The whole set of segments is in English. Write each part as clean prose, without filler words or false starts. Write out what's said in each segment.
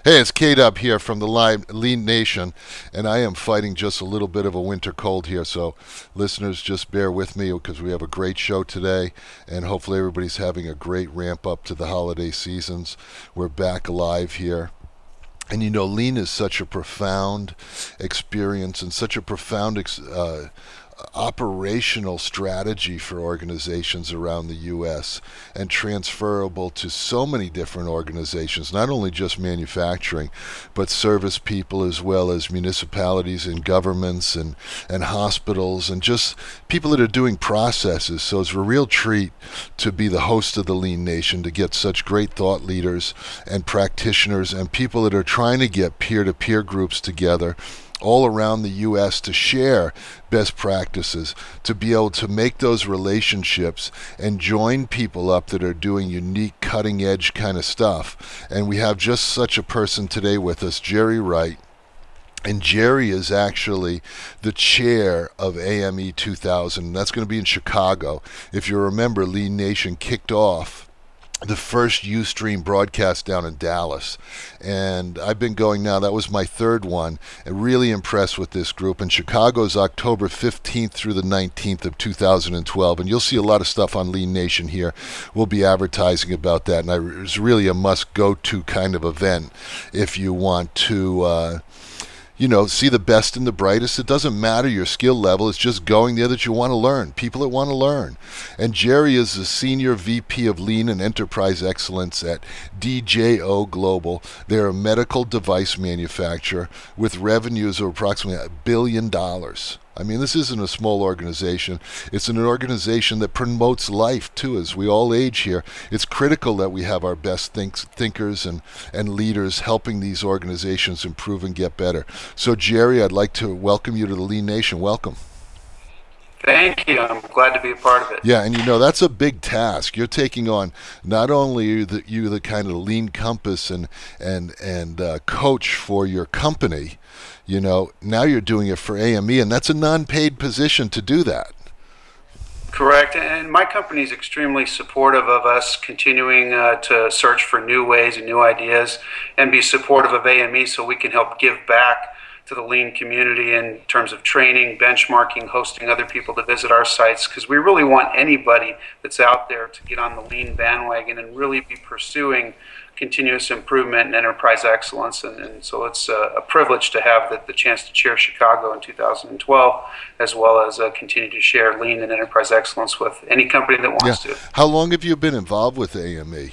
Hey, it's K-Dub here from the Lean Nation, and I am fighting just a little bit of a winter cold here, so listeners, just bear with me because we have a great show today, and hopefully everybody's having a great ramp up to the holiday seasons. We're back alive here. And you know, lean is such a profound experience and such a profound operational strategy for organizations around the U.S. and transferable to so many different organizations, not only just manufacturing, but service people as well as municipalities and governments and hospitals and just people that are doing processes. So it's a real treat to be the host of the Lean Nation, to get such great thought leaders and practitioners and people that are trying to get peer-to-peer groups together all around the U.S. to share best practices, to be able to make those relationships and join people up that are doing unique, cutting-edge kind of stuff. And we have just such a person today with us, Wright. And Jerry is actually the chair of AME 2000. That's going to be in Chicago. If you remember, Lean Nation kicked off the first Ustream broadcast down in Dallas. And I've been going now, that was my third one, and really impressed with this group. And Chicago's October 15th through the 19th of 2012. And you'll see a lot of stuff on Lean Nation here. We'll be advertising about that. And it's really a must-go-to kind of event if you want to see the best and the brightest. It doesn't matter your skill level. It's just going there that you want to learn, people that want to learn. And Jerry is the Senior VP of Lean and Enterprise Excellence at DJO Global. They're a medical device manufacturer with revenues of approximately $1 billion. I mean, this isn't a small organization. It's an organization that promotes life, too, as we all age here. It's critical that we have our best thinkers and leaders helping these organizations improve and get better. So, Jerry, I'd like to welcome you to the Lean Nation. Welcome. Thank you. I'm glad to be a part of it. Yeah, and that's a big task. You're taking on not only the kind of lean compass and coach for your company. Now you're doing it for AME, and that's a non-paid position to do that. Correct. And my company is extremely supportive of us continuing to search for new ways and new ideas and be supportive of AME so we can help give back to the lean community in terms of training, benchmarking, hosting other people to visit our sites, because we really want anybody that's out there to get on the lean bandwagon and really be pursuing continuous improvement and enterprise excellence. And so it's a privilege to have the chance to chair Chicago in 2012, as well as continue to share lean and enterprise excellence with any company that wants to. How long have you been involved with AME?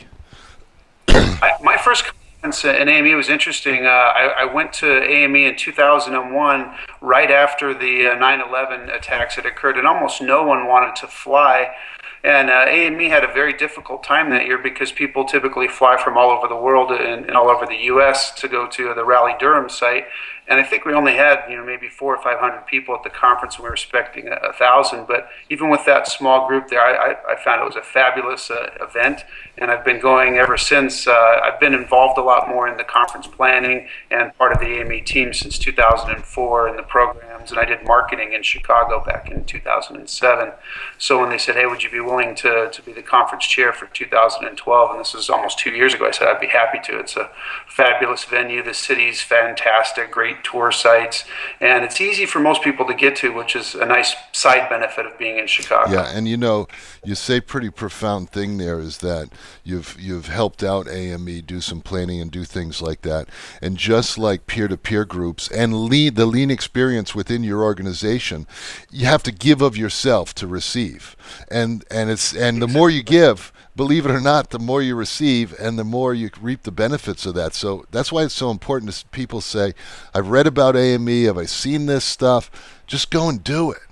My first in AME was interesting. I went to AME in 2001, right after the 9/11 attacks had occurred, and almost no one wanted to fly. And AME had a very difficult time that year because people typically fly from all over the world and all over the U.S. to go to the Raleigh-Durham site. And I think we only had, maybe 400 or 500 people at the conference, and we were expecting 1,000. But even with that small group there, I found it was a fabulous event, and I've been going ever since. I've been involved a lot more in the conference planning and part of the AME team since 2004 in the programs, and I did marketing in Chicago back in 2007. So when they said, hey, would you be willing to be the conference chair for 2012, and this was almost 2 years ago, I said I'd be happy to. It's a fabulous venue. The city's fantastic, great tour sites, and it's easy for most people to get to, which is a nice side benefit of being in Chicago. Yeah, and you say pretty profound thing there is that you've helped out AME do some planning and do things like that, and just like peer-to-peer groups and the lean experience within your organization, you have to give of yourself to receive, and the more you give, believe it or not, the more you receive and the more you reap the benefits of that. So that's why it's so important to people say, I've read about AME, have I seen this stuff? Just go and do it.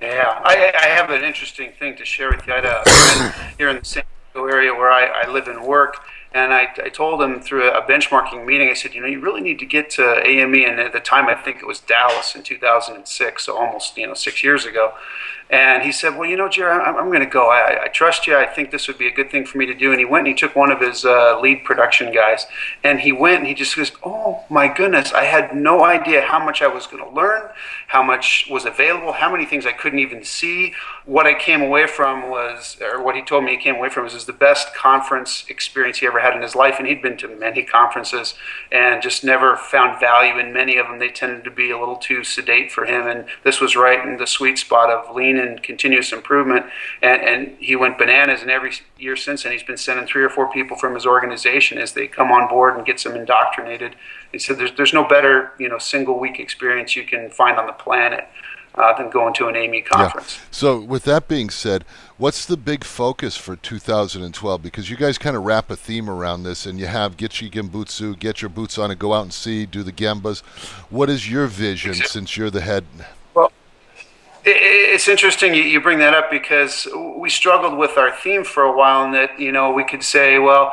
Yeah, I have an interesting thing to share with you. I had a friend here in the San Diego area where I live and work, and I told him through a benchmarking meeting, I said, you really need to get to AME, and at the time I think it was Dallas in 2006, so almost 6 years ago. And he said, well, Jerry, I'm going to go. I trust you. I think this would be a good thing for me to do. And he went and he took one of his lead production guys. And he went and he just goes, oh, my goodness, I had no idea how much I was going to learn, how much was available, how many things I couldn't even see. What I came away from was, or what he told me he came away from was the best conference experience he ever had in his life. And he'd been to many conferences and just never found value in many of them. They tended to be a little too sedate for him. And this was right in the sweet spot of lean and continuous improvement. And he went bananas. And every year since then, he's been sending 3 or 4 people from his organization as they come on board and gets them indoctrinated. He said there's no better, single week experience you can find on the planet than going to an AME conference. Yeah. So with that being said, what's the big focus for 2012? Because you guys kind of wrap a theme around this, and you have Gitchi Gembutsu, get your boots on and go out and see, do the Gembas. What is your vision since you're the head? Well, it's interesting you bring that up because we struggled with our theme for a while, and that, we could say, well,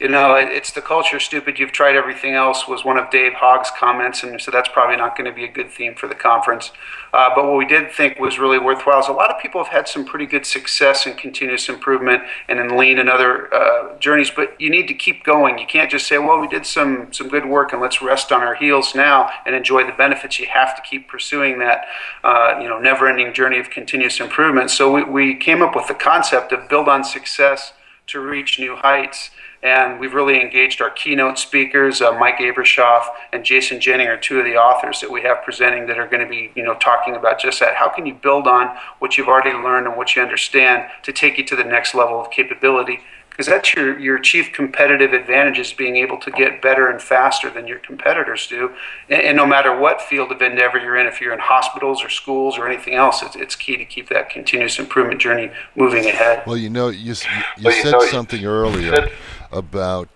it's the culture, stupid. You've tried everything else was one of Dave Hogg's comments, and so that's probably not going to be a good theme for the conference. But what we did think was really worthwhile is a lot of people have had some pretty good success in continuous improvement and in lean and other journeys, but you need to keep going. You can't just say, well, we did some good work and let's rest on our heels now and enjoy the benefits. You have to keep pursuing that never-ending journey of continuous improvement. So we came up with the concept of build on success to reach new heights. And we've really engaged our keynote speakers. Mike Abershoff and Jason Jennings are 2 of the authors that we have presenting that are going to be, talking about just that. How can you build on what you've already learned and what you understand to take you to the next level of capability? Because that's your chief competitive advantage, is being able to get better and faster than your competitors do. And no matter what field of endeavor you're in, if you're in hospitals or schools or anything else, it's key to keep that continuous improvement journey moving ahead. Well, you said something earlier about,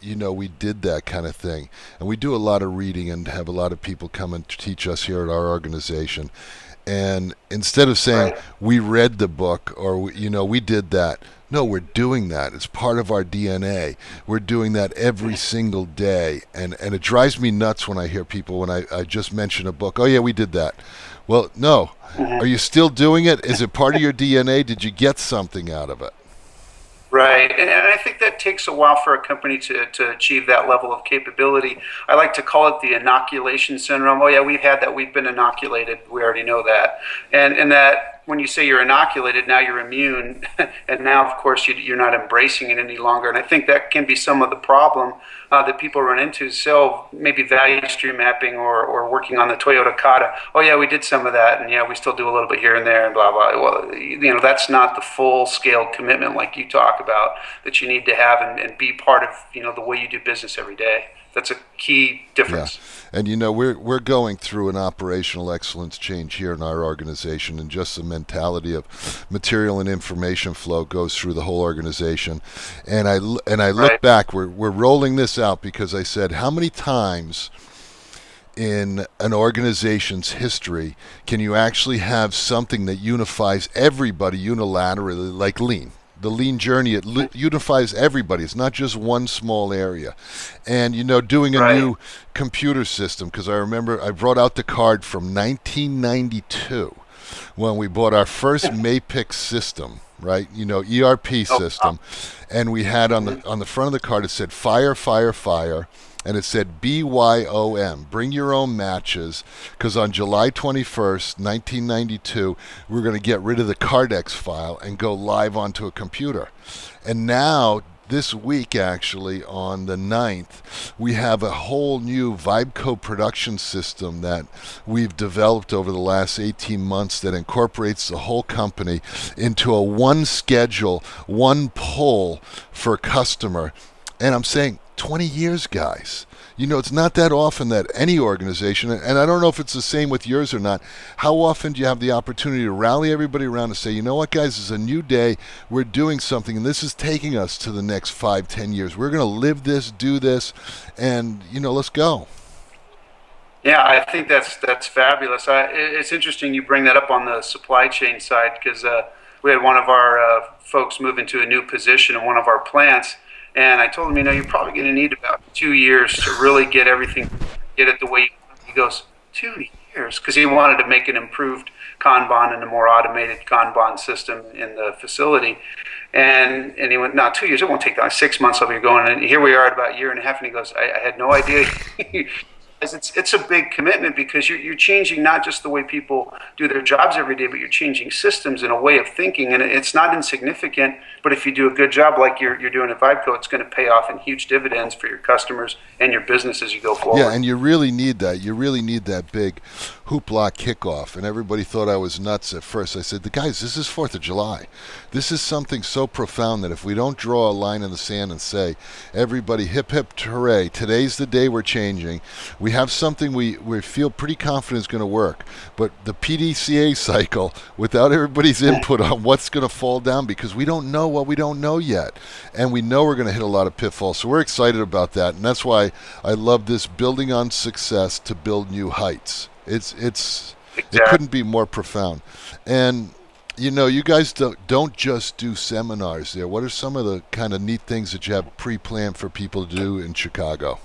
we did that kind of thing. And we do a lot of reading and have a lot of people come and teach us here at our organization. And instead of saying, we read the book or, we did that, no, we're doing that. It's part of our DNA. We're doing that every single day. And it drives me nuts when I hear people, when I just mention a book, oh, yeah, we did that. Well, no. Are you still doing it? Is it part of your DNA? Did you get something out of it? Right, and I think that takes a while for a company to achieve that level of capability. I like to call it the inoculation syndrome. Oh yeah, we've had that. We've been inoculated. We already know that. And that when you say you're inoculated, now you're immune. And now, of course, you're not embracing it any longer. And I think that can be some of the problem that people run into. So maybe value stream mapping or working on the Toyota Kata. Oh yeah, we did some of that. And yeah, we still do a little bit here and there and blah, blah. Well, that's not the full-scale commitment like you talk about that you need to have and be part of, the way you do business every day. That's a key difference. Yeah. And we're going through an operational excellence change here in our organization, and just the mentality of material and information flow goes through the whole organization. And I look back, we're rolling this out because I said, how many times in an organization's history can you actually have something that unifies everybody unilaterally, like lean? The lean journey, it unifies everybody. It's not just one small area. And, doing a new computer system, because I remember I brought out the card from 1992 when we bought our first Mapix system, right? ERP system. And we had on the front of the card, it said fire, fire, fire. And it said BYOM, bring your own matches, because on July 21st, 1992, we're going to get rid of the Cardex file and go live onto a computer. And now, this week actually, on the 9th, we have a whole new Vibeco production system that we've developed over the last 18 months that incorporates the whole company into a one schedule, one pull for customer. And I'm saying, 20 years, guys. It's not that often that any organization, and I don't know if it's the same with yours or not, how often do you have the opportunity to rally everybody around and say, you know what, guys, it's a new day, we're doing something, and this is taking us to the next 5-10 years. We're going to live this, do this, and, let's go. Yeah, I think that's fabulous. It's interesting you bring that up on the supply chain side, because we had one of our folks move into a new position in one of our plants. And I told him, you're probably going to need about 2 years to really get everything, get it the way you want. He goes, 2 years because he wanted to make an improved Kanban and a more automated Kanban system in the facility. And he went, no, 2 years, it won't take that, 6 months I'll be going. And here we are at about a year and a half, and he goes, I had no idea. It's a big commitment because you're changing not just the way people do their jobs every day, but you're changing systems and a way of thinking. And it's not insignificant, but if you do a good job like you're doing at Vibeco, it's going to pay off in huge dividends for your customers and your business as you go forward. Yeah, and you really need that. You really need that big hoopla kickoff. And everybody thought I was nuts at first. I said, guys, this is 4th of July. This is something so profound that if we don't draw a line in the sand and say, everybody hip, hip, hooray, today's the day we're changing. We have something we feel pretty confident is going to work. But the PDCA cycle, without everybody's input on what's going to fall down, because we don't know what we don't know yet. And we know we're going to hit a lot of pitfalls. So we're excited about that. And that's why I love this building on success to build new heights. It couldn't be more profound. And you guys don't just do seminars there. What are some of the kind of neat things that you have pre-planned for people to do in Chicago?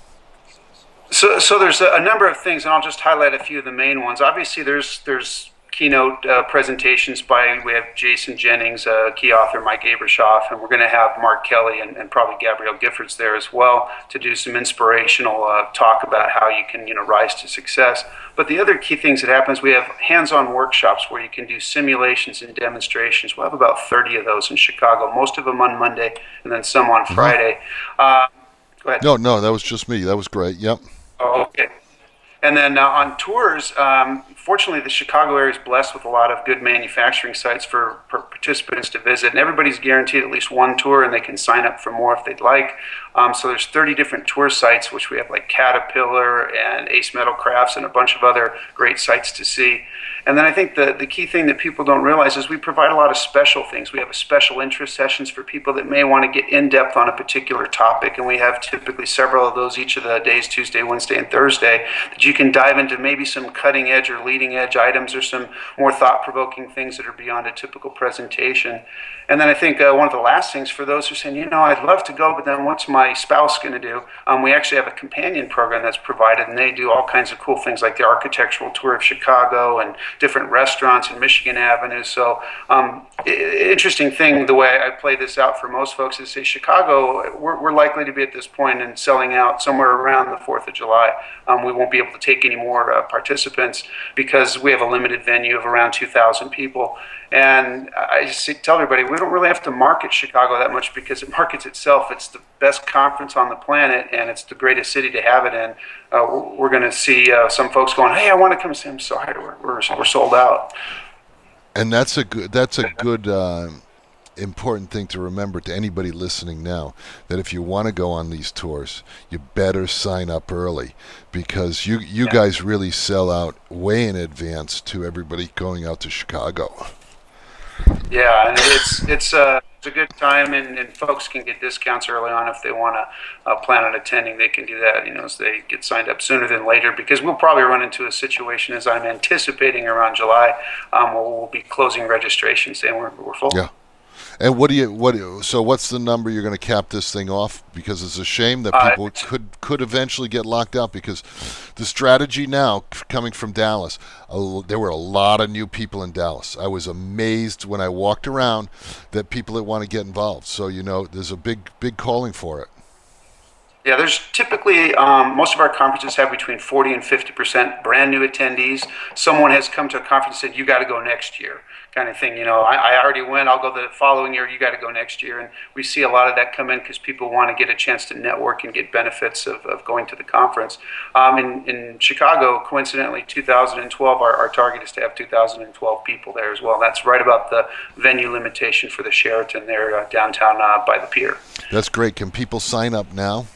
So there's a number of things, and I'll just highlight a few of the main ones. Obviously, there's keynote presentations we have Jason Jennings, key author Mike Abershoff, and we're going to have Mark Kelly and probably Gabrielle Giffords there as well to do some inspirational talk about how you can rise to success. But the other key things that happens, we have hands-on workshops where you can do simulations and demonstrations. We'll have about 30 of those in Chicago, most of them on Monday and then some on Friday. Go ahead. No, that was just me. That was great. Yep. Oh, okay. And then on tours, fortunately, the Chicago area is blessed with a lot of good manufacturing sites for participants to visit. And everybody's guaranteed at least one tour, and they can sign up for more if they'd like. So there's 30 different tour sites, which we have like Caterpillar and Ace Metal Crafts and a bunch of other great sites to see. And then I think the key thing that people don't realize is we provide a lot of special things. We have special interest sessions for people that may want to get in-depth on a particular topic, and we have typically several of those each of the days, Tuesday, Wednesday, and Thursday, that you can dive into maybe some cutting-edge or leading-edge items or some more thought-provoking things that are beyond a typical presentation. And then I think one of the last things for those who are saying, I'd love to go, but then what's my spouse going to do? We actually have a companion program that's provided, and they do all kinds of cool things like the architectural tour of Chicago and different restaurants in Michigan Avenue. So interesting thing, the way I play this out for most folks is say Chicago, we're likely to be at this point and selling out somewhere around the 4th of July. We won't be able to take any more participants because we have a limited venue of around 2,000 people. And I just tell everybody, we don't really have to market Chicago that much because it markets itself. It's the best conference on the planet, and it's the greatest city to have it in. We're going to see some folks going, hey, I want to come see. I'm sorry, we're sold out. And that's a good important thing to remember to anybody listening now, that if you want to go on these tours, you better sign up early, because you guys really sell out way in advance to everybody going out to Chicago. Yeah, and it's a good time, and folks can get discounts early on if they want to plan on attending. They can do that, as they get signed up sooner than later, because we'll probably run into a situation, as I'm anticipating around July, where we'll be closing registration, saying we're full. Yeah. And so what's the number you're going to cap this thing off? Because it's a shame that people could eventually get locked out, because the strategy now coming from Dallas, there were a lot of new people in Dallas. I was amazed when I walked around that people that want to get involved. So, there's a big calling for it. Yeah, there's typically, most of our conferences have between 40 and 50% brand new attendees. Someone has come to a conference and said, you got to go next year, kind of thing. I already went, I'll go the following year, you got to go next year. And we see a lot of that come in because people want to get a chance to network and get benefits of going to the conference. In Chicago, coincidentally, 2012, our target is to have 2012 people there as well. That's right about the venue limitation for the Sheraton there downtown by the pier. That's great. Can people sign up now?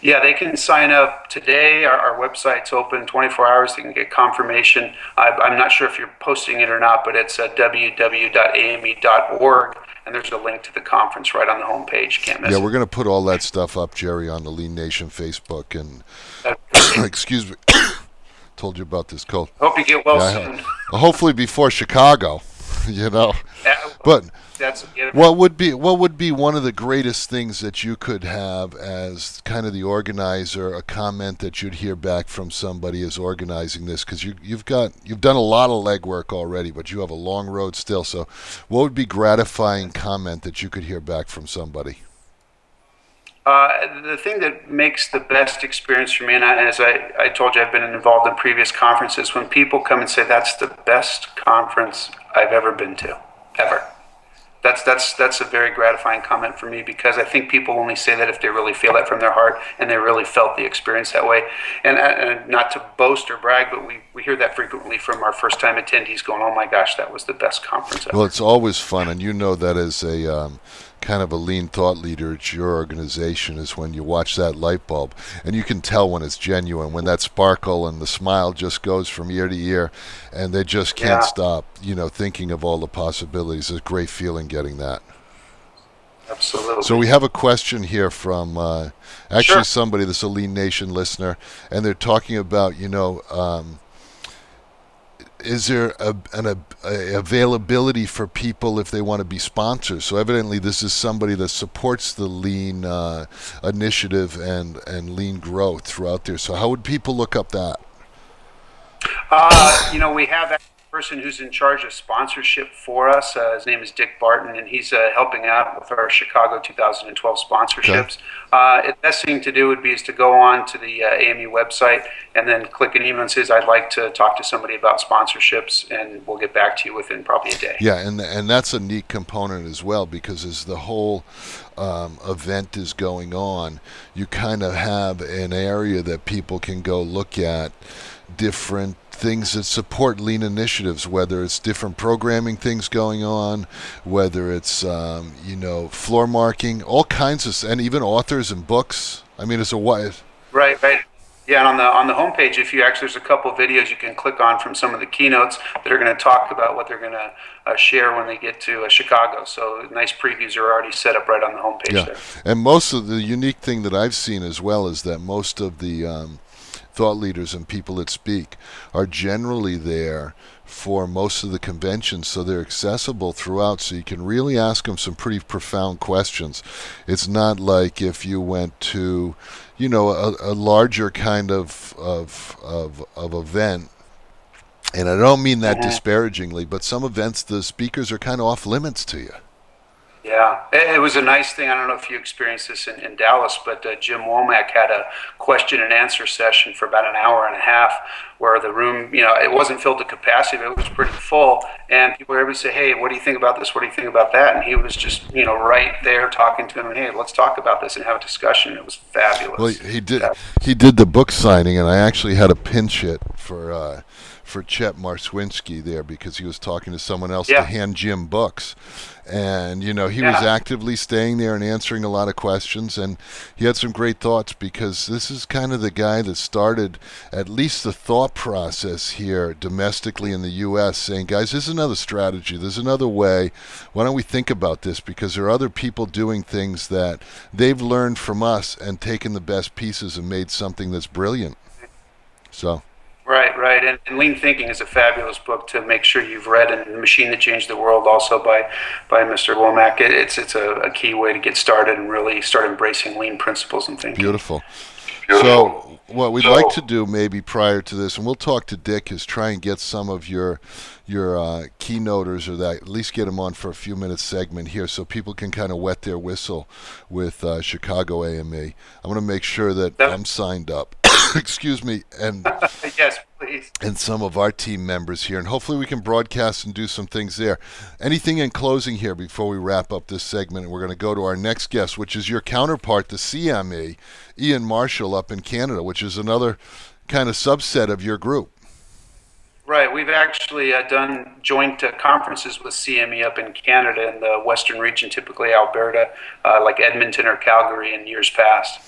Yeah, they can sign up today. Our website's open 24 hours. They can get confirmation. I'm not sure if you're posting it or not, but it's www.ame.org, and there's a link to the conference right on the homepage. Can't miss it. Yeah, we're going to put all that stuff up, Jerry, on the Lean Nation Facebook. And excuse me, told you about this cold. Hope you get well soon. Hopefully before Chicago, Yeah, But That's a given. what would be one of the greatest things that you could have as kind of the organizer, a comment that you'd hear back from somebody as organizing this? Because you've done a lot of legwork already, but you have a long road still. So, what would be gratifying comment that you could hear back from somebody? The thing that makes the best experience for me, and as I told you, I've been involved in previous conferences, when people come and say, that's the best conference I've ever been to, ever. That's a very gratifying comment for me, because I think people only say that if they really feel it from their heart and they really felt the experience that way. And not to boast or brag, but we hear that frequently from our first time attendees going, oh my gosh, that was the best conference ever. Well, it's always fun, and you know that as a kind of a lean thought leader at your organization is when you watch that light bulb, and you can tell when it's genuine, when that sparkle and the smile just goes from ear to ear, and they just can't Yeah, stop, thinking of all the possibilities. It's a great feeling getting that. So absolutely. we have a question here from actually Sure. somebody that's a Lean Nation listener, and they're talking about, is there a availability for people if they want to be sponsors? So evidently this is somebody that supports the lean initiative and lean growth throughout there. So how would people look up that? We have that person who's in charge of sponsorship for us. His name is Dick Barton, and he's helping out with our Chicago 2012 Okay. sponsorships. The best thing to do would be is to go on to the AME website and then click an email and says, I'd like to talk to somebody about sponsorships, and we'll get back to you within probably a day. Yeah, and that's a neat component as well, because as the whole event is going on, you kind of have an area that people can go look at different things that support lean initiatives, whether it's different programming things going on, whether it's floor marking, all kinds of, and even authors and books. I mean, it's a wide. Right, right. Yeah, and on the homepage, if you actually, there's a couple of videos you can click on from some of the keynotes that are going to talk about what they're going to share when they get to Chicago. So nice previews are already set up right on the homepage Yeah, there. and most of the unique thing that I've seen as well is that most of the thought leaders and people that speak are generally there for most of the conventions, so they're accessible throughout, so you can really ask them some pretty profound questions. It's not like if you went to a larger kind of event, and I don't mean that Hmm. disparagingly, but some events the speakers are kind of off limits to you. Yeah, it was a nice thing. I don't know if you experienced this in Dallas, but Jim Womack had a question and answer session for about an hour and a half, where the room, it wasn't filled to capacity, but it was pretty full. And people were able to say, hey, what do you think about this? What do you think about that? And he was just, right there talking to him. And, hey, let's talk about this and have a discussion. It was Well, fabulous. he did. He did the book signing, and I actually had a pinch hit for Chet Marswinski there, because he was talking to someone else to Yeah, hand Jim books, and he was yeah. actively staying there and answering a lot of questions, and he had some great thoughts, because this is kind of the guy that started at least the thought process here domestically in the U.S., saying, guys, there's another strategy, there's another way. Why don't we think about this? Because there are other people doing things that they've learned from us and taken the best pieces and made something that's brilliant. So, Right, right. And Lean Thinking is a fabulous book to make sure you've read, and The Machine That Changed the World, also by Mr. Womack. It's a key way to get started and really start embracing lean principles and thinking. beautiful. Beautiful. So what we'd like to do maybe prior to this, and we'll talk to Dick, is try and get some of your keynoters, or that, at least get them on for a few minutes segment here, so people can kind of wet their whistle with Chicago AME. I want to make sure that That- I'm signed up. Excuse me, yes, please. and some of our team members here, and hopefully we can broadcast and do some things there. Anything in closing here before we wrap up this segment? And we're going to go to our next guest, which is your counterpart, the CME, Ian Marshall up in Canada, which is another kind of subset of your group. Right. We've actually done joint conferences with CME up in Canada in the Western region, typically Alberta, like Edmonton or Calgary in years past.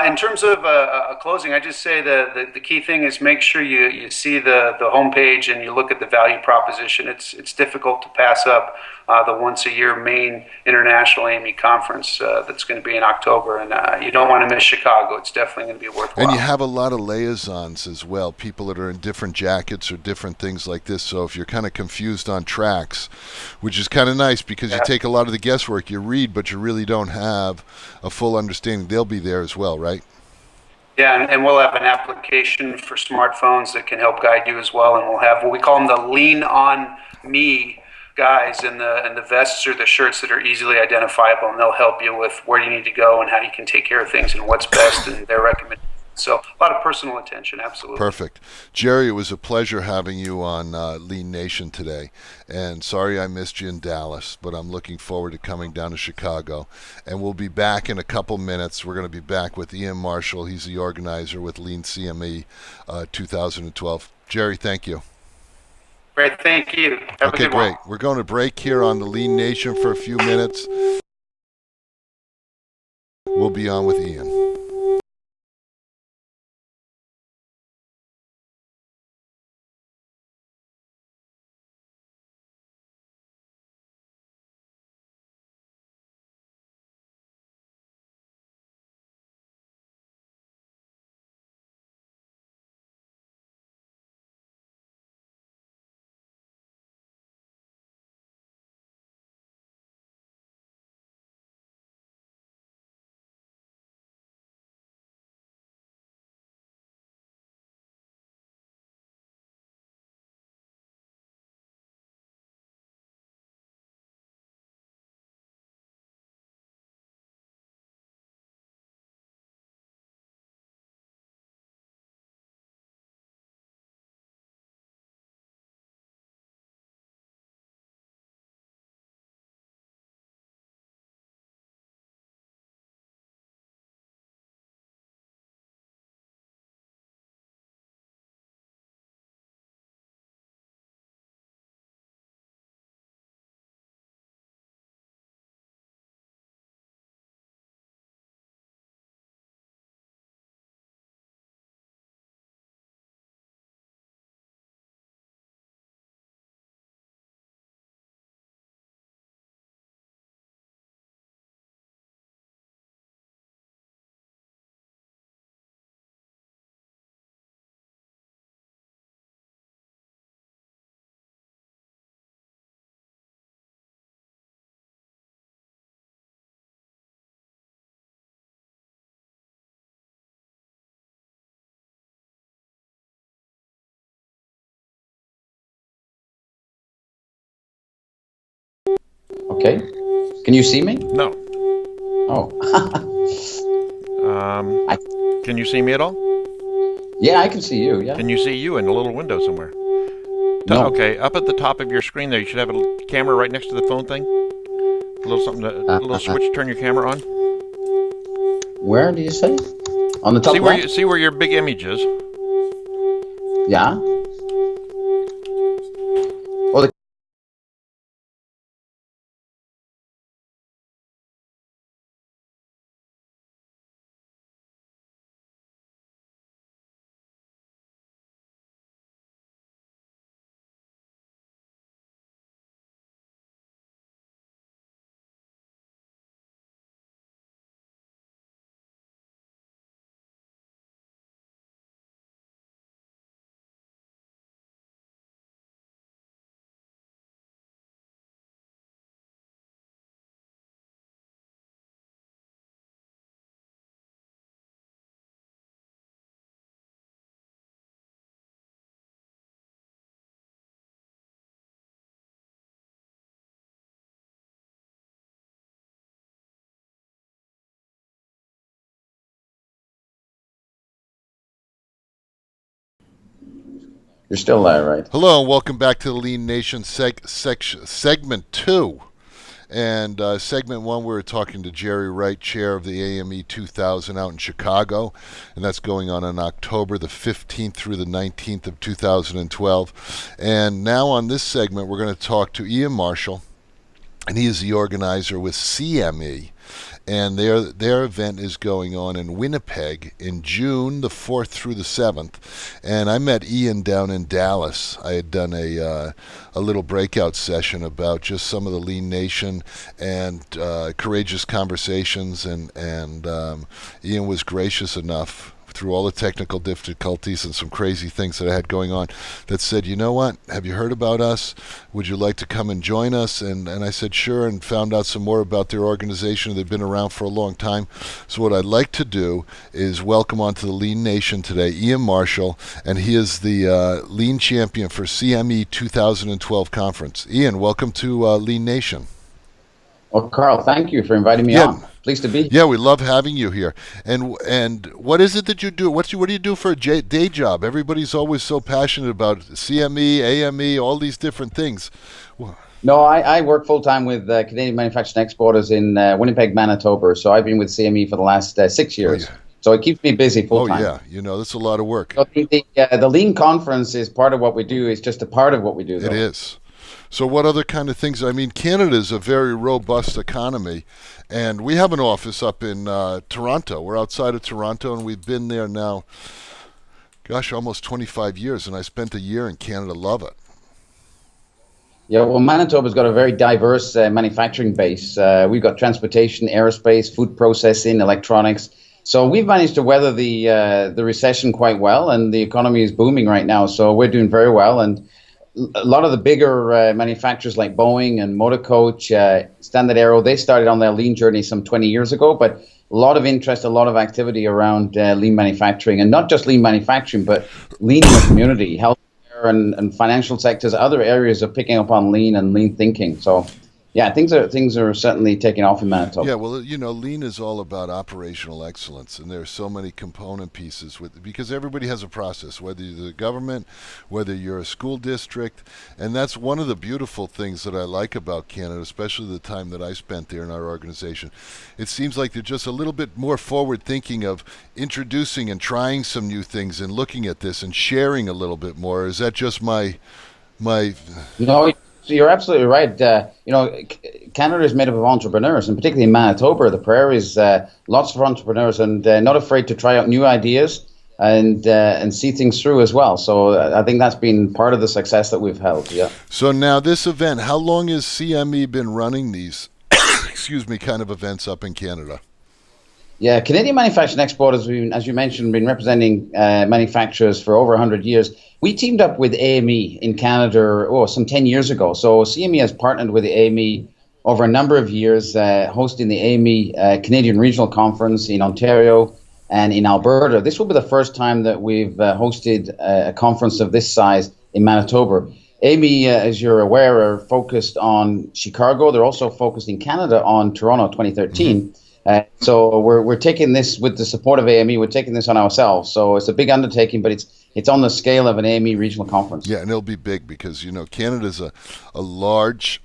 In terms of a closing, I just say the key thing is make sure you see the homepage and you look at the value proposition. It's difficult to pass up the once-a-year main international AME conference that's going to be in October. And you don't want to miss Chicago. It's definitely going to be worthwhile. And you have a lot of liaisons as well, people that are in different jackets or different things like this. So if you're kind of confused on tracks, which is kind of nice because you take a lot of the guesswork, you read, but you really don't have a full understanding. They'll be there as well, right? Yeah, and we'll have an application for smartphones that can help guide you as well. And we'll have what we call them the Lean On Me guys in the vests or the shirts that are easily identifiable, and they'll help you with where you need to go and how you can take care of things and what's best and their recommendations. So a lot of personal attention, absolutely. Perfect. Jerry, it was a pleasure having you on Lean Nation today. And sorry I missed you in Dallas, but I'm looking forward to coming down to Chicago. And we'll be back in a couple minutes. We're going to be back with Ian Marshall. He's the organizer with Lean CME 2012. Jerry, thank you. Great, thank you. Have a good one. Great. We're going to break here on the Lean Nation for a few minutes. We'll be on with Ian. Okay. Can you see me? No. Oh. Can you see me at all? Yeah, I can see you. Yeah. Can you see you in a little window somewhere? No. Okay, up at the top of your screen there, you should have a camera right next to the phone thing. A little something, a little switch to turn your camera on. Where do you say? On the top left? See where your big image is. Yeah. Oh, the You're still there, right? Hello, and welcome back to the Lean Nation segment 2. And segment 1, we were talking to Jerry Wright, chair of the AME 2000 out in Chicago, and that's going on October the 15th through the 19th of 2012. And now on this segment, we're going to talk to Ian Marshall, and he is the organizer with CME. And their event is going on in Winnipeg in June the 4th through the 7th. And I met Ian down in Dallas. I had done a little breakout session about just some of the Lean Nation and courageous conversations. And Ian was gracious enough, through all the technical difficulties and some crazy things that I had going on, that said, you know what, have you heard about us? Would you like to come and join us? And I said, sure, and found out some more about their organization. They've been around for a long time. So what I'd like to do is welcome onto the Lean Nation today Ian Marshall, and he is the Lean Champion for CME 2012 Conference. Ian, welcome to Lean Nation. Well, Carl, thank you for inviting me on. Pleased to be here. Yeah, we love having you here. And what is it that you do? What do you do for a day job? Everybody's always so passionate about CME, AME, all these different things. No, I work full-time with Canadian Manufacturing Exporters in Winnipeg, Manitoba. So I've been with CME for the last 6 years. Oh, yeah. So it keeps me busy full-time. Oh, yeah. That's a lot of work. So the Lean Conference is part of what we do. It's just a part of what we do, though. It is. So what other kind of things? I mean, Canada is a very robust economy, and we have an office up in Toronto. We're outside of Toronto, and we've been there now, gosh, almost 25 years, and I spent a year in Canada. Love it. Yeah, well, Manitoba's got a very diverse manufacturing base. We've got transportation, aerospace, food processing, electronics. So we've managed to weather the recession quite well, and the economy is booming right now. So we're doing very well, and a lot of the bigger manufacturers like Boeing and Motor Coach, Standard Aero, they started on their lean journey some 20 years ago, but a lot of interest, a lot of activity around lean manufacturing, and not just lean manufacturing, but lean in the community, healthcare and financial sectors, other areas are picking up on lean and lean thinking. So yeah, things are certainly taking off in Manitoba. Yeah, well, lean is all about operational excellence, and there are so many component pieces because everybody has a process, whether you're the government, whether you're a school district, and that's one of the beautiful things that I like about Canada, especially the time that I spent there in our organization. It seems like they're just a little bit more forward thinking of introducing and trying some new things and looking at this and sharing a little bit more. Is that just my? No. So you're absolutely right. Canada is made up of entrepreneurs, and particularly in Manitoba, the prairies, lots of entrepreneurs, and not afraid to try out new ideas and see things through as well. So I think that's been part of the success that we've held. Yeah. So now this event, how long has CME been running these, kind of events up in Canada? Yeah, Canadian Manufacturing Exporters, as you mentioned, been representing manufacturers for over 100 years. We teamed up with AME in Canada some 10 years ago. So CME has partnered with the AME over a number of years, hosting the AME Canadian Regional Conference in Ontario and in Alberta. This will be the first time that we've hosted a conference of this size in Manitoba. AME, as you're aware, are focused on Chicago. They're also focused in Canada on Toronto 2013. Mm-hmm. So we're taking this with the support of AME. We're taking this on ourselves. So it's a big undertaking, but it's on the scale of an AME regional conference. Yeah, and it'll be big because Canada's a large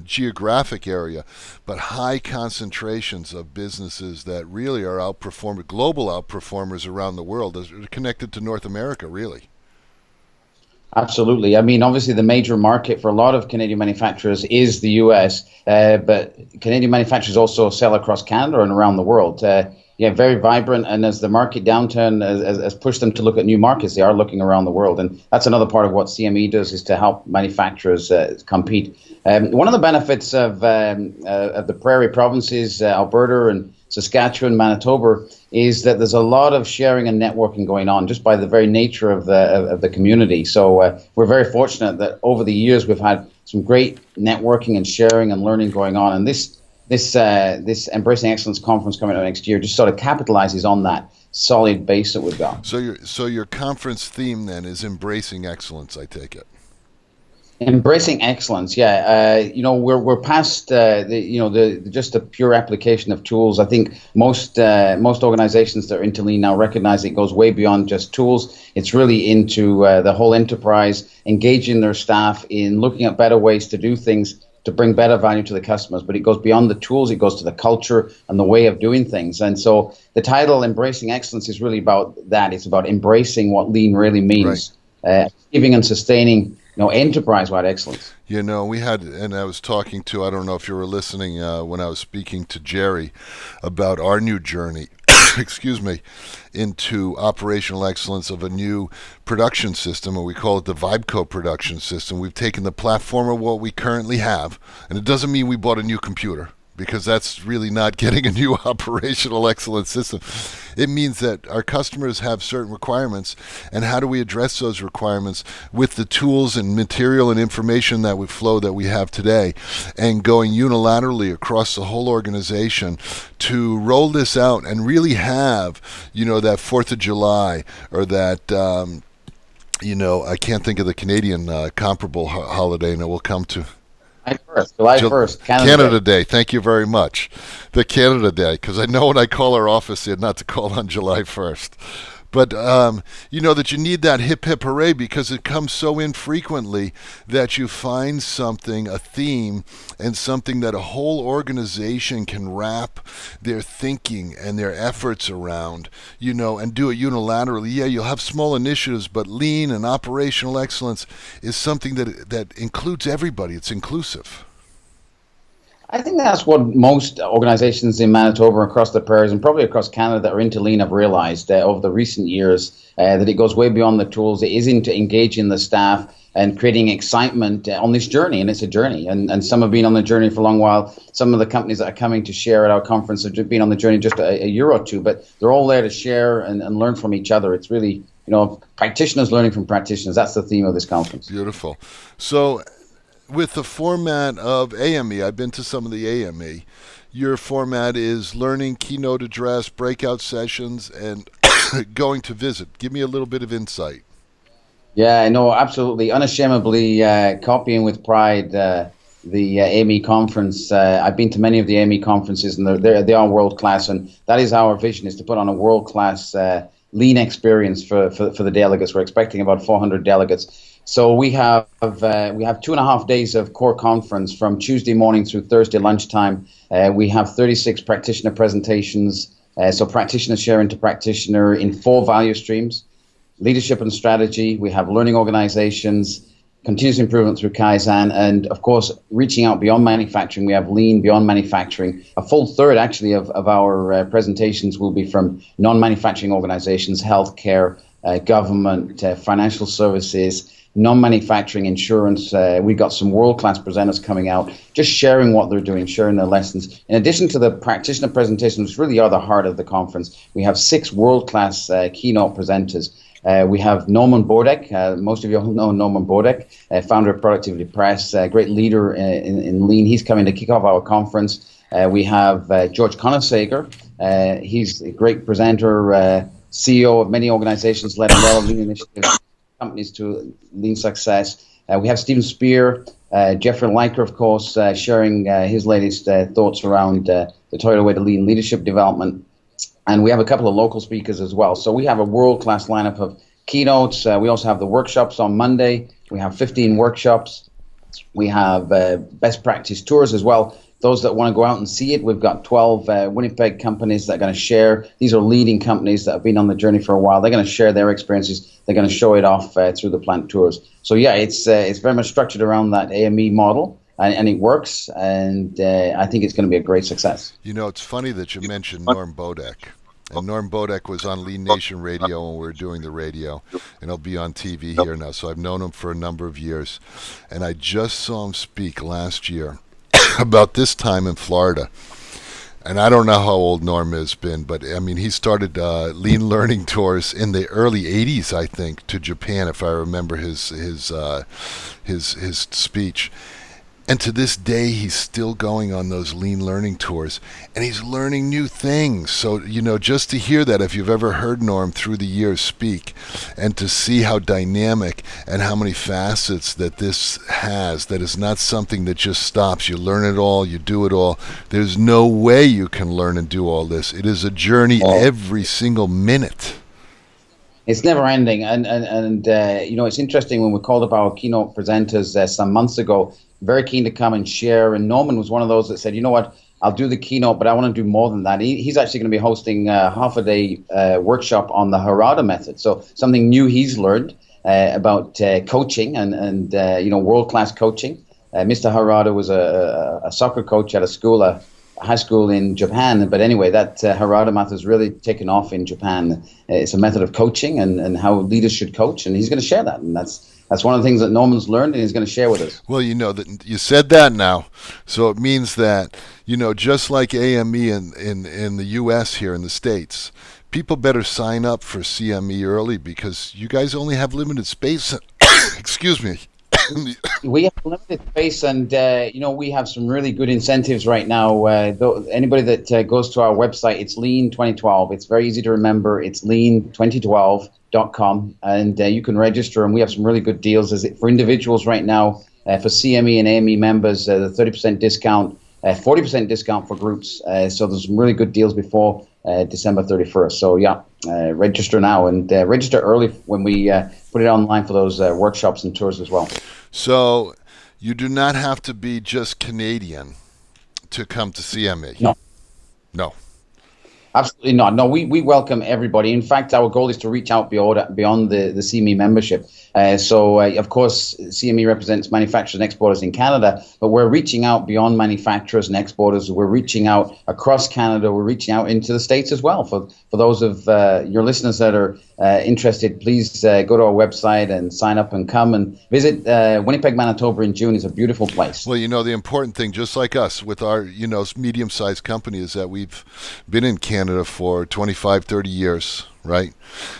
geographic area, but high concentrations of businesses that really are global outperformers around the world, as connected to North America, really. Absolutely. I mean, obviously, the major market for a lot of Canadian manufacturers is the U.S., but Canadian manufacturers also sell across Canada and around the world. Very vibrant, and as the market downturn has pushed them to look at new markets, they are looking around the world, and that's another part of what CME does, is to help manufacturers compete. One of the benefits of the prairie provinces, Alberta and Saskatchewan, Manitoba, is that there's a lot of sharing and networking going on just by the very nature of the community. So we're very fortunate that over the years we've had some great networking and sharing and learning going on, and this Embracing Excellence conference coming up next year just sort of capitalizes on that solid base that we've got. So your conference theme then is Embracing Excellence, I take it. Embracing excellence, yeah. We're past just the pure application of tools. I think most organizations that are into lean now recognize it goes way beyond just tools. It's really into the whole enterprise, engaging their staff in looking at better ways to do things to bring better value to the customers. But it goes beyond the tools. It goes to the culture and the way of doing things. And so the title Embracing Excellence is really about that. It's about embracing what lean really means, achieving and sustaining enterprise-wide excellence. You know, we had, and I was talking to, I don't know if you were listening when I was speaking to Jerry about our new journey, excuse me, into operational excellence of a new production system, and we call it the Vibeco production system. We've taken the platform of what we currently have, and it doesn't mean we bought a new computer, because that's really not getting a new operational excellence system. It means that our customers have certain requirements, and how do we address those requirements with the tools and material and information that we flow that we have today, and going unilaterally across the whole organization to roll this out and really have, that 4th of July or that I can't think of the Canadian comparable holiday, and it will come to July 1st, Canada Day. Thank you very much. The Canada Day, because I know when I call our office here not to call on July 1st. But, that you need that hip, hip, hooray, because it comes so infrequently that you find something, a theme, and something that a whole organization can wrap their thinking and their efforts around, and do it unilaterally. Yeah, you'll have small initiatives, but lean and operational excellence is something that includes everybody. It's inclusive. I think that's what most organizations in Manitoba, across the prairies, and probably across Canada that are into lean have realized over the recent years, that it goes way beyond the tools. It is into engaging the staff and creating excitement on this journey, and it's a journey. And some have been on the journey for a long while. Some of the companies that are coming to share at our conference have been on the journey just a year or two, but they're all there to share and learn from each other. It's really, practitioners learning from practitioners. That's the theme of this conference. Beautiful. So, with the format of AME, I've been to some of the AME. Your format is learning, keynote address, breakout sessions, and going to visit. Give me a little bit of insight. Yeah, no, absolutely. Unashamedly copying with pride the AME conference. I've been to many of the AME conferences, and they are world-class, and that is our vision, is to put on a world-class lean experience for the delegates. We're expecting about 400 delegates. So we have 2.5 days of core conference from Tuesday morning through Thursday lunchtime. We have 36 practitioner presentations. So practitioner sharing to practitioner in 4 value streams: leadership and strategy. We have learning organizations, continuous improvement through Kaizen, and of course, reaching out beyond manufacturing. We have lean beyond manufacturing. A full third, actually, of our presentations will be from non-manufacturing organizations, healthcare, government, financial services, non-manufacturing, insurance. We've got some world-class presenters coming out, just sharing what they're doing, sharing their lessons. In addition to the practitioner presentations, which really are the heart of the conference, we have 6 world-class keynote presenters. We have Norman Bodek. Most of you all know Norman Bodek, founder of Productivity Press, great leader in lean. He's coming to kick off our conference. We have George Connersager. He's a great presenter, CEO of many organizations, led a lot of lean initiatives, companies to lean success. We have Stephen Spear, Jeffrey Leiker, of course, sharing his latest thoughts around the Toyota Way to Lean leadership development. And we have a couple of local speakers as well. So we have a world-class lineup of keynotes. We also have the workshops on Monday. We have 15 workshops. We have best practice tours as well. Those that want to go out and see it, we've got 12 Winnipeg companies that are going to share. These are leading companies that have been on the journey for a while. They're going to share their experiences. They're going to show it off through the plant tours. So yeah, it's very much structured around that AME model, and it works. And I think it's going to be a great success. It's funny that you mentioned Norm Bodek. And Norm Bodek was on Lean Nation Radio when we were doing the radio, and he'll be on TV here now. So I've known him for a number of years, and I just saw him speak last year about this time in Florida. And I don't know how old Norm has been, but I mean, he started lean learning tours in the early '80s, I think, to Japan, if I remember his speech. And to this day, he's still going on those lean learning tours, and he's learning new things. So, just to hear that, if you've ever heard Norm through the years speak, and to see how dynamic and how many facets that this has, that is not something that just stops. You learn it all, you do it all. There's no way you can learn and do all this. It is a journey every single minute. It's never ending. And it's interesting, when we called up our keynote presenters some months ago, very keen to come and share. And Norman was one of those that said, you know what, I'll do the keynote, but I want to do more than that. He's actually going to be hosting a half-a-day workshop on the Harada method. So something new he's learned. about coaching and world-class coaching. Mr. Harada was a soccer coach at a high school in Japan. But anyway, that Harada method has really taken off in Japan. It's a method of coaching and how leaders should coach, and he's going to share that. And that's one of the things that Norman's learned, and he's going to share with us. Well, that you said that now, so it means that just like AME in the U.S. here in the States, people better sign up for CME early because you guys only have limited space. Excuse me. We have limited space, and we have some really good incentives right now. Anybody that goes to our website, it's Lean 2012. It's very easy to remember. It's lean2012.com, and you can register. And we have some really good deals for individuals right now. For CME and AME members, the 30% discount, 40% discount for groups. So there's some really good deals before December 31st. So register now and register early when we put it online for those workshops and tours as well. So you do not have to be just Canadian to come to CME. No. Absolutely not. No, we welcome everybody. In fact, our goal is to reach out beyond the CME membership. Of course, CME represents manufacturers and exporters in Canada, but we're reaching out beyond manufacturers and exporters. We're reaching out across Canada. We're reaching out into the States as well. For those of your listeners that are interested, please go to our website and sign up and come and visit Winnipeg, Manitoba in June. Is a beautiful place. Well, the important thing, just like us with our, medium-sized company, is that we've been in Canada for 25, 30 years, right?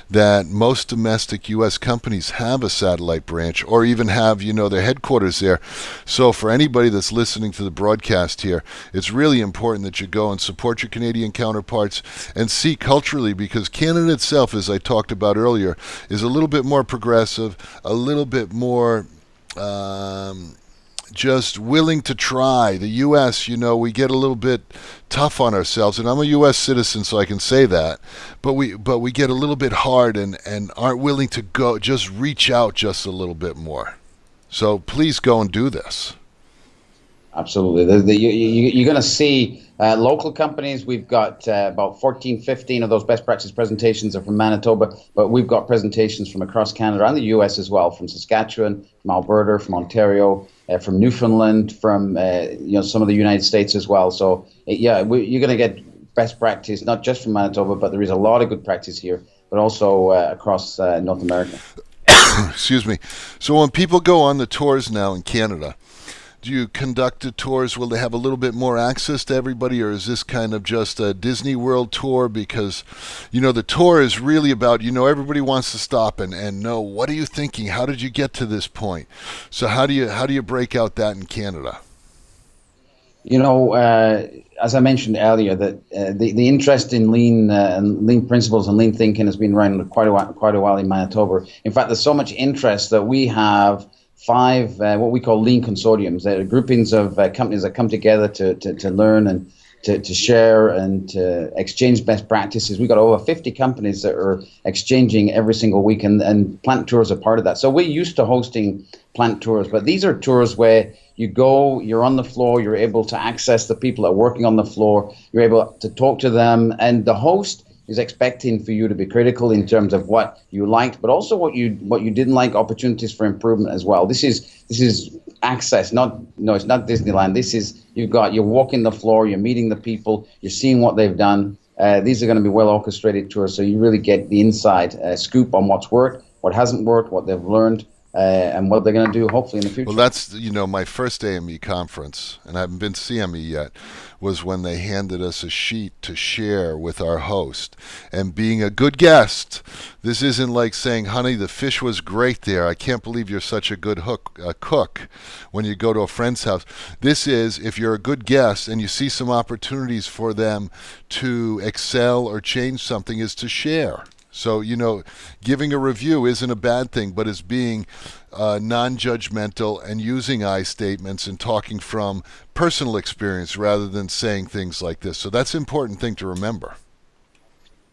That most domestic U.S. companies have a satellite branch or even have, their headquarters there. So for anybody that's listening to the broadcast here, it's really important that you go and support your Canadian counterparts and see culturally, because Canada itself, as I talked about earlier, is a little bit more progressive, a little bit more just willing to try. The U.S., we get a little bit tough on ourselves, and I'm a U.S. citizen, so I can say that. But we get a little bit hard and aren't willing to go, just reach out just a little bit more. So please go and do this. Absolutely. You're going to see local companies. We've got about 14, 15 of those best practice presentations are from Manitoba, but we've got presentations from across Canada and the U.S. as well, from Saskatchewan, from Alberta, from Ontario, from Newfoundland, from some of the United States as well. So you're going to get best practice, not just from Manitoba, but there is a lot of good practice here, but also across North America. Excuse me. So when people go on the tours now in Canada, do you conduct the tours? Will they have a little bit more access to everybody, or is this kind of just a Disney World tour? Because, the tour is really about, everybody wants to stop and know, what are you thinking? How did you get to this point? So how do you break out that in Canada? As I mentioned earlier, that the interest in lean principles and lean thinking has been around quite a while in Manitoba. In fact, there's so much interest that we have 5 what we call lean consortiums. They're groupings of companies that come together to learn and to share and to exchange best practices. We've got over 50 companies that are exchanging every single week, and plant tours are part of that. So we're used to hosting plant tours, but these are tours where you go, you're on the floor, you're able to access the people that are working on the floor, you're able to talk to them, and the host is expecting for you to be critical in terms of what you liked, but also what you didn't like, opportunities for improvement as well. This is access, it's not Disneyland. This is you're walking the floor, you're meeting the people, you're seeing what they've done. These are going to be well orchestrated tours, so you really get the inside scoop on what's worked, what hasn't worked, what they've learned, and what they're going to do hopefully in the future. Well, that's, my first AME conference, and I haven't been to CME yet, was when they handed us a sheet to share with our host. And being a good guest, this isn't like saying, honey, the fish was great there. I can't believe you're such a good cook when you go to a friend's house. This is, if you're a good guest and you see some opportunities for them to excel or change something, is to share. So, giving a review isn't a bad thing, but it's being non-judgmental and using I statements and talking from personal experience rather than saying things like this. So that's an important thing to remember.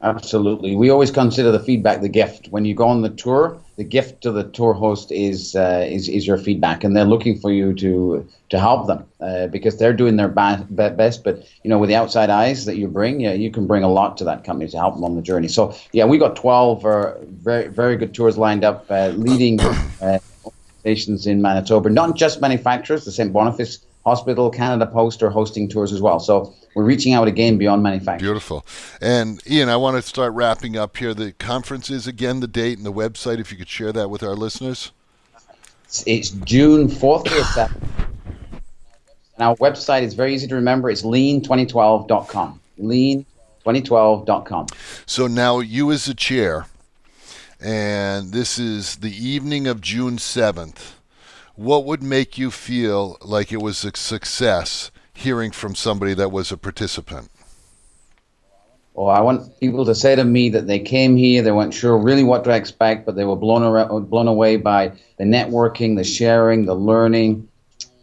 Absolutely. We always consider the feedback the gift. When you go on the tour, the gift to the tour host is your feedback, and they're looking for you to help them because they're doing their best. But with the outside eyes that you bring, you can bring a lot to that company to help them on the journey. So we got 12 very very good tours lined up, leading organizations in Manitoba, not just manufacturers. The St. Boniface Hospital, Canada Post are hosting tours as well. So we're reaching out again beyond manufacturers. Beautiful. And Ian, I want to start wrapping up here. The conference is, again, the date and the website, if you could share that with our listeners. It's June 4th to the 7th. And our website is very easy to remember. It's lean2012.com. Lean2012.com. So now you as the chair, and this is the evening of June 7th. What would make you feel like it was a success hearing from somebody that was a participant? Well, I want people to say to me that they came here, they weren't sure really what to expect, but they were blown away by the networking, the sharing, the learning,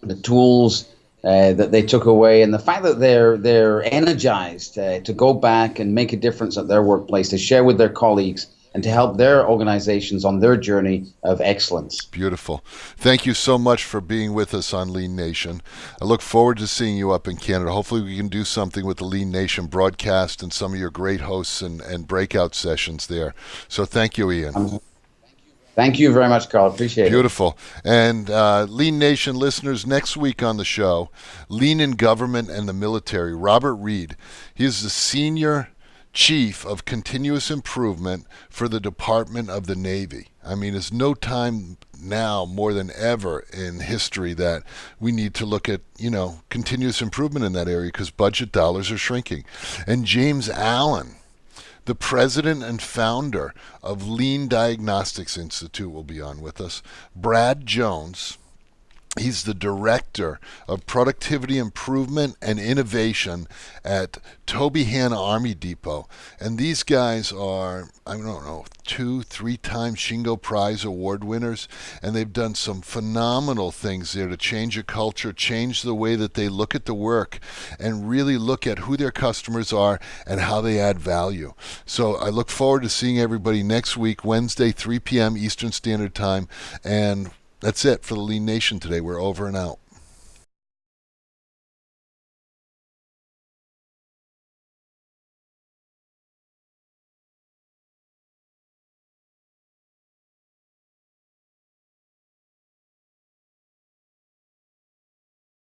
the tools that they took away, and the fact that they're energized to go back and make a difference at their workplace, to share with their colleagues, and to help their organizations on their journey of excellence. Beautiful. Thank you so much for being with us on Lean Nation. I look forward to seeing you up in Canada. Hopefully we can do something with the Lean Nation broadcast and some of your great hosts and breakout sessions there. So thank you, Ian. Thank you very much, Carl. Appreciate it. Beautiful. And Lean Nation listeners, next week on the show, Lean in Government and the Military, Robert Reid. He is the Senior Chief of Continuous Improvement for the Department of the Navy. I mean, there's no time now more than ever in history that we need to look at, continuous improvement in that area because budget dollars are shrinking. And James Allen, the president and founder of Lean Diagnostics Institute, will be on with us. Brad Jones, he's the director of productivity improvement and innovation at Toby Hanna Army Depot. And these guys are, 2-3 time Shingo Prize Award winners. And they've done some phenomenal things there to change a culture, change the way that they look at the work, and really look at who their customers are and how they add value. So I look forward to seeing everybody next week, Wednesday, 3 p.m. Eastern Standard Time. And that's it for the Lean Nation today. We're over and out.